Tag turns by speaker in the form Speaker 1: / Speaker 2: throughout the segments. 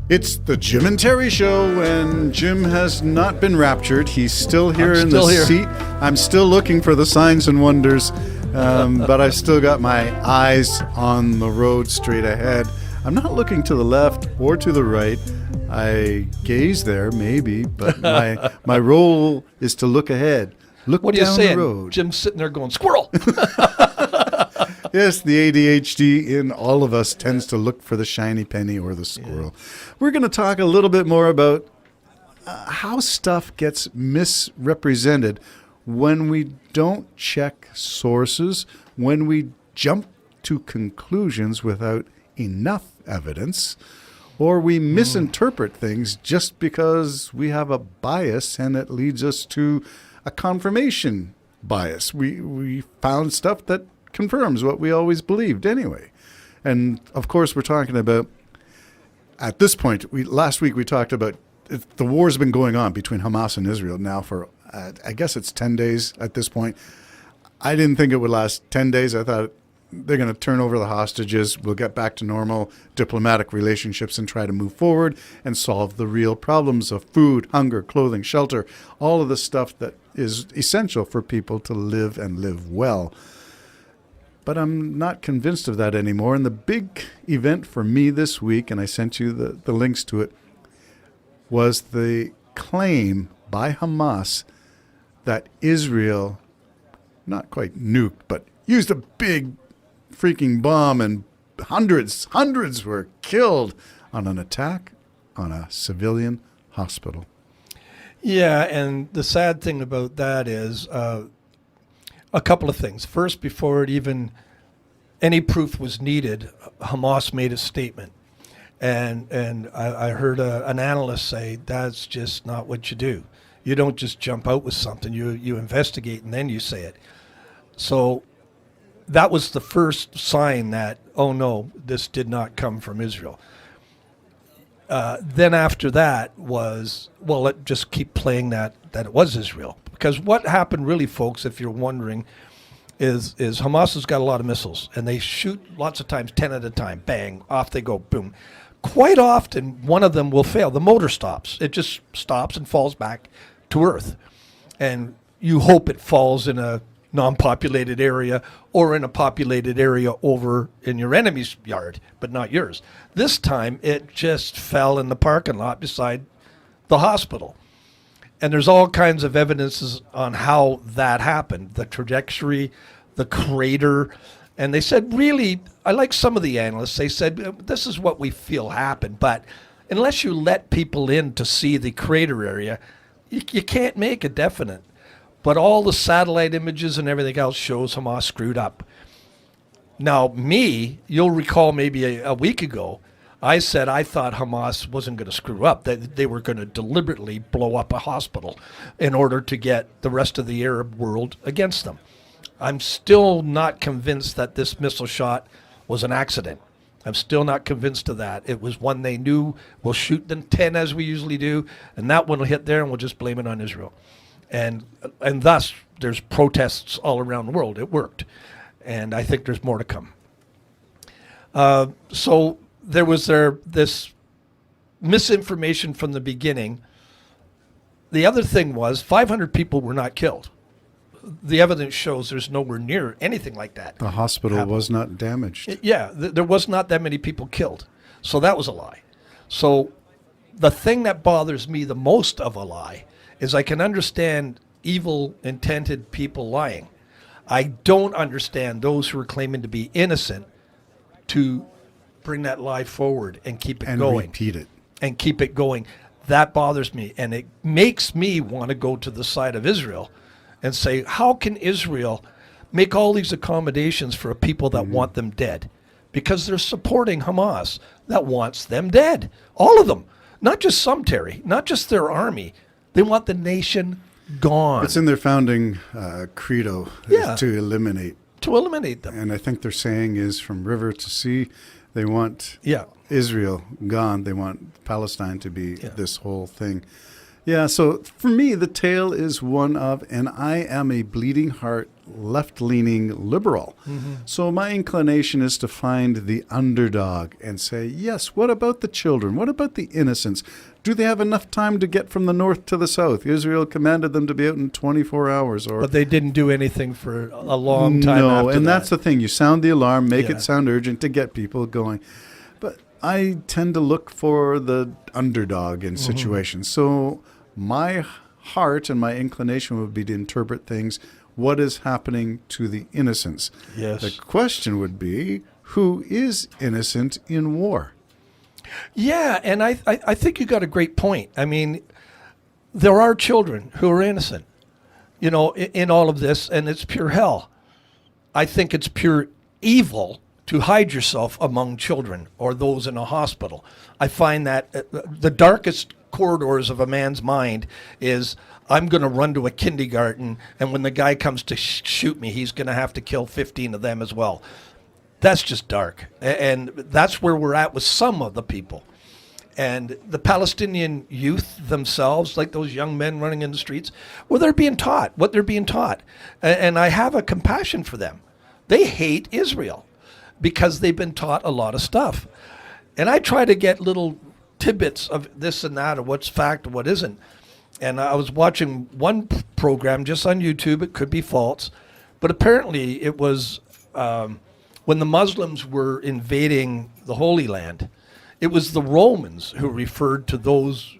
Speaker 1: It's the Jim and Terry Show, and Jim has not been raptured. He's still here in the seat. I'm still looking for the signs and wonders, but I've still got my eyes on the road straight ahead. I'm not looking to the left or to the right. I gaze there, maybe, but my role is to look ahead. Look
Speaker 2: what are
Speaker 1: down
Speaker 2: you saying?
Speaker 1: The road.
Speaker 2: Jim's sitting there going, squirrel!
Speaker 1: Yes, the ADHD in all of us tends to look for the shiny penny or the squirrel. Yeah. We're going to talk a little bit more about how stuff gets misrepresented when we don't check sources, when we jump to conclusions without enough evidence, or we misinterpret things just because we have a bias and it leads us to a confirmation bias. We found stuff that confirms what we always believed anyway. And of course, we're talking about, at this point, last week we talked about the war's been going on between Hamas and Israel now for, I guess it's 10 days at this point. I didn't think it would last 10 days. I thought they're going to turn over the hostages. We'll get back to normal diplomatic relationships and try to move forward and solve the real problems of food, hunger, clothing, shelter, all of the stuff that is essential for people to live and live well. But I'm not convinced of that anymore. And the big event for me this week, and I sent you the links to it, was the claim by Hamas that Israel, not quite nuked, but used a big freaking bomb and hundreds were killed on an attack on a civilian hospital.
Speaker 2: Yeah, and the sad thing about that is a couple of things. First, before it even any proof was needed, Hamas made a statement. And I heard an analyst say, that's just not what you do. You don't just jump out with something. You investigate and then you say it. So that was the first sign that, oh no, this did not come from Israel. Then after that was, well, let's just keep playing that it was Israel. Because what happened really, folks, if you're wondering, is Hamas has got a lot of missiles, and they shoot lots of times, 10 at a time, bang, off they go, boom. Quite often, one of them will fail. The motor stops. It just stops and falls back to Earth. And you hope it falls in a non-populated area or in a populated area over in your enemy's yard, but not yours. This time, it just fell in the parking lot beside the hospital. And there's all kinds of evidences on how that happened, the trajectory, the crater. And they said, really, I like some of the analysts, they said, this is what we feel happened. But unless you let people in to see the crater area, you can't make a definite. But all the satellite images and everything else shows Hamas screwed up. Now, you'll recall maybe a week ago, I said I thought Hamas wasn't going to screw up, that they were going to deliberately blow up a hospital in order to get the rest of the Arab world against them. I'm still not convinced that this missile shot was an accident. I'm still not convinced of that. It was one they knew, we'll shoot them 10 as we usually do, and that one will hit there and we'll just blame it on Israel. And thus, there's protests all around the world. It worked. And I think there's more to come. So there was this misinformation from the beginning. The other thing was 500 people were not killed. The evidence shows there's nowhere near anything like that.
Speaker 1: The hospital was not damaged.
Speaker 2: Yeah, there was not that many people killed. So that was a lie. So the thing that bothers me the most of a lie is I can understand evil-intended people lying. I don't understand those who are claiming to be innocent to bring that lie forward and keep it going.
Speaker 1: And repeat it.
Speaker 2: And keep it going. That bothers me. And it makes me want to go to the side of Israel and say, how can Israel make all these accommodations for a people that want them dead? Because they're supporting Hamas that wants them dead. All of them. Not just some, Terry. Not just their army. They want the nation gone.
Speaker 1: It's in their founding credo to eliminate.
Speaker 2: To eliminate them.
Speaker 1: And I think their saying is from river to sea, they want Israel gone. They want Palestine to be this whole thing. Yeah, so for me, the tale is one of, and I am a bleeding heart left-leaning liberal. So my inclination is to find the underdog and say, yes, what about the children? What about the innocents? Do they have enough time to get from the north to the south? Israel commanded them to be out in 24 hours.
Speaker 2: But they didn't do anything for a long time after
Speaker 1: and
Speaker 2: that.
Speaker 1: that's the thing. You sound the alarm, make it sound urgent to get people going. But I tend to look for the underdog in situations. So my heart and my inclination would be to interpret things, what is happening to the innocents.
Speaker 2: Yes.
Speaker 1: The question would be, who is innocent in war?
Speaker 2: Yeah, and I think you got a great point. I mean, there are children who are innocent, in all of this, and it's pure hell. I think it's pure evil to hide yourself among children or those in a hospital. I find that the darkest corridors of a man's mind is, I'm going to run to a kindergarten, and when the guy comes to shoot me, he's going to have to kill 15 of them as well. That's just dark. And that's where we're at with some of the people. And the Palestinian youth themselves, like those young men running in the streets, well, they're being taught what they're being taught. And I have a compassion for them. They hate Israel because they've been taught a lot of stuff. And I try to get little tidbits of this and that, or what's fact and what isn't. And I was watching one program just on YouTube. It could be false, but apparently it was when the Muslims were invading the Holy Land, it was the Romans who referred to those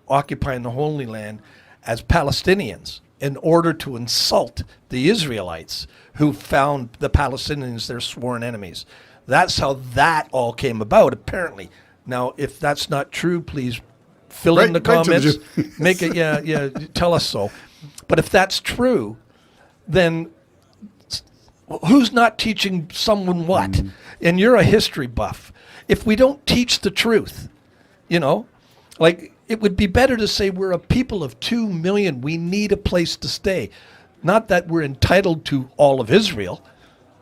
Speaker 2: occupying the Holy Land as Palestinians in order to insult the Israelites who found the Palestinians their sworn enemies. That's how that all came about, apparently. Now, if that's not true, please fill in the comments. Make it, tell us so. But if that's true, then who's not teaching someone what? And you're a history buff. If we don't teach the truth, like it would be better to say we're a people of 2 million. We need a place to stay. Not that we're entitled to all of Israel,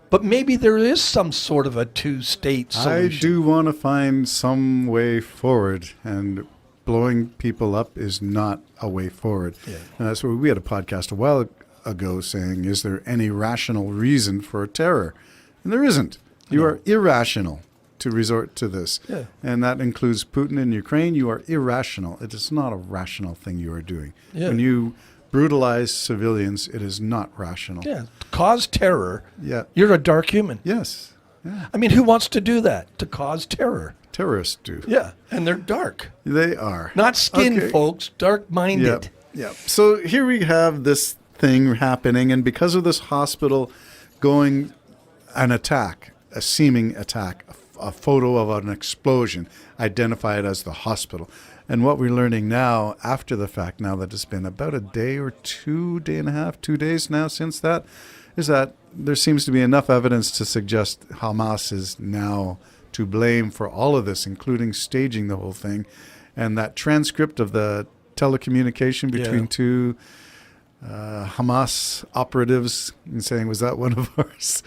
Speaker 2: but maybe there is some sort of a two-state solution.
Speaker 1: I do want to find some way forward, and blowing people up is not a way forward. Yeah. And that's where we had a podcast a while ago saying, is there any rational reason for terror? And there isn't. You are irrational to resort to this. Yeah. And that includes Putin in Ukraine. You are irrational. It is not a rational thing you are doing. Yeah. When you brutalize civilians, it is not rational.
Speaker 2: Yeah. Cause terror. Yeah. You're a dark human.
Speaker 1: Yes. Yeah.
Speaker 2: I mean, who wants to do that? To cause terror.
Speaker 1: Terrorists do.
Speaker 2: Yeah. And they're dark.
Speaker 1: They are.
Speaker 2: Not skinned folks, dark-minded.
Speaker 1: Yeah. So here we have this thing happening, and because of this hospital going an attack, a seeming attack, a photo of an explosion, identify it as the hospital. And what we're learning now, after the fact, now that it's been about a day or 2 and a half, 2 days now since that, is that there seems to be enough evidence to suggest Hamas is now to blame for all of this, including staging the whole thing. And that transcript of the telecommunication between two Hamas operatives and saying, was that one of ours?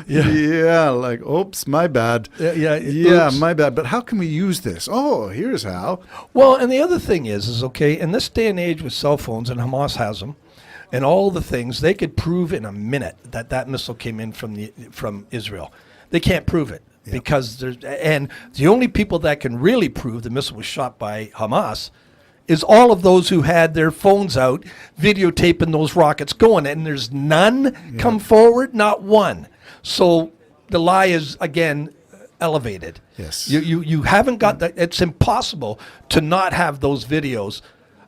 Speaker 1: Yeah, like, oops, my bad. Yeah, my bad. But how can we use this? Oh, here's how.
Speaker 2: Well, and the other thing is okay, in this day and age with cell phones, and Hamas has them, and all the things, they could prove in a minute that missile came in from Israel. They can't prove it. Yep. Because and the only people that can really prove the missile was shot by Hamas is all of those who had their phones out videotaping those rockets going, and there's none come forward, not one. So the lie is again elevated.
Speaker 1: Yes,
Speaker 2: you haven't got that. It's impossible to not have those videos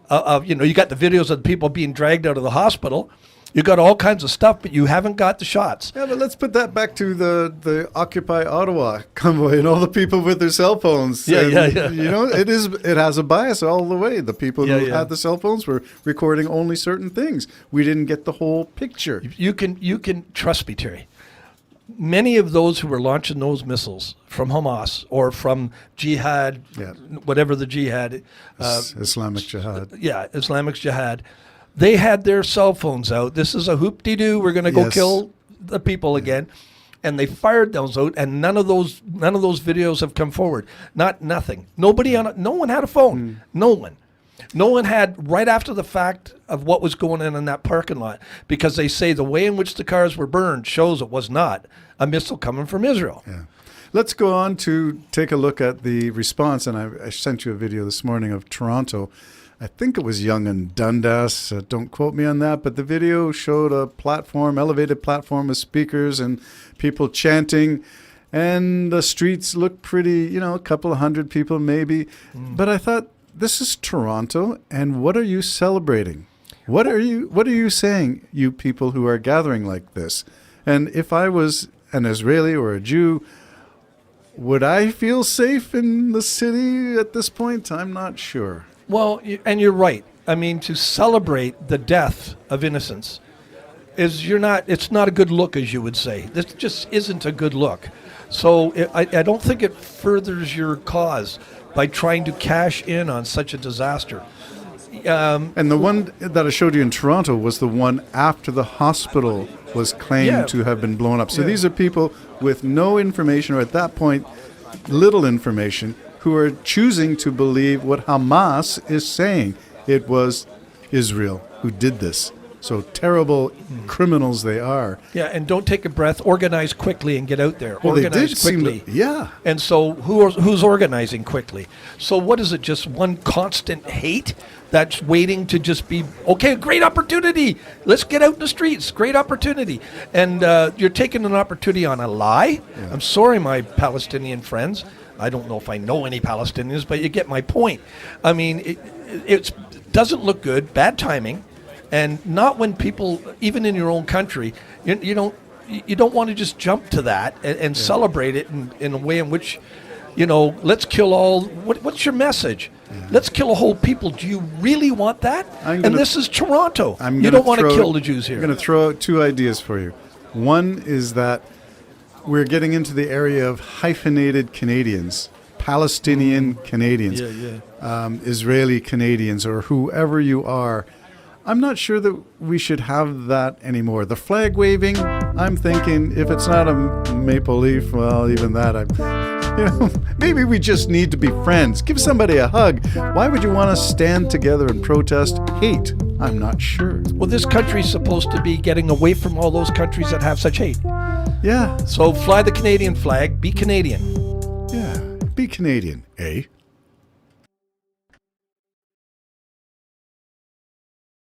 Speaker 2: of you got the videos of the people being dragged out of the hospital. You got all kinds of stuff, but you haven't got the shots.
Speaker 1: Yeah, but let's put that back to the Occupy Ottawa convoy and all the people with their cell phones.
Speaker 2: Yeah.
Speaker 1: It has a bias all the way. The people who had the cell phones were recording only certain things. We didn't get the whole picture.
Speaker 2: You can trust me, Terry. Many of those who were launching those missiles from Hamas or from Jihad, whatever the Jihad,
Speaker 1: Islamic Jihad.
Speaker 2: Yeah, Islamic Jihad. They had their cell phones out. This is a hoop-de-doo. We're going to go kill the people again. And they fired those out, and none of those videos have come forward. Nothing. No one had a phone. No one. No one had, right after the fact of what was going on in that parking lot, because they say the way in which the cars were burned shows it was not a missile coming from Israel.
Speaker 1: Yeah. Let's go on to take a look at the response. And I sent you a video this morning of Toronto. I think it was Yonge and Dundas. Don't quote me on that. But the video showed a platform, elevated platform with speakers and people chanting. And the streets looked pretty, a couple of hundred people maybe. But I thought, this is Toronto, and what are you celebrating? What are you saying, you people who are gathering like this? And if I was an Israeli or a Jew, would I feel safe in the city at this point? I'm not sure.
Speaker 2: Well, and you're right. I mean, to celebrate the death of innocents it's not a good look, as you would say. This just isn't a good look. So I don't think it furthers your cause by trying to cash in on such a disaster.
Speaker 1: And the one that I showed you in Toronto was the one after the hospital was claimed to have been blown up. So these are people with no information, or at that point, little information, who are choosing to believe what Hamas is saying. It was Israel who did this. So terrible criminals they are.
Speaker 2: Yeah, and don't take a breath. Organize quickly and get out there.
Speaker 1: Well,
Speaker 2: organize
Speaker 1: they did
Speaker 2: quickly.
Speaker 1: Yeah.
Speaker 2: And so who's organizing quickly? So what is it? Just one constant hate that's waiting to just be, okay, great opportunity. Let's get out in the streets. Great opportunity. And you're taking an opportunity on a lie. Yeah. I'm sorry, my Palestinian friends. I don't know if I know any Palestinians, but you get my point. I mean, it doesn't look good. Bad timing. And not when people, even in your own country, you don't want to just jump to that and celebrate it in a way in which, let's kill all. What's your message? Yeah. Let's kill a whole people. Do you really want that? And this is Toronto. You don't want to kill the Jews here.
Speaker 1: I'm going to throw out two ideas for you. One is that we're getting into the area of hyphenated Canadians, Palestinian Canadians, Israeli Canadians, or whoever you are. I'm not sure that we should have that anymore. The flag waving, I'm thinking if it's not a maple leaf, well, even that, maybe we just need to be friends. Give somebody a hug. Why would you want to stand together and protest hate? I'm not sure.
Speaker 2: Well, this country's supposed to be getting away from all those countries that have such hate.
Speaker 1: Yeah.
Speaker 2: So fly the Canadian flag, be Canadian.
Speaker 1: Yeah, be Canadian, eh?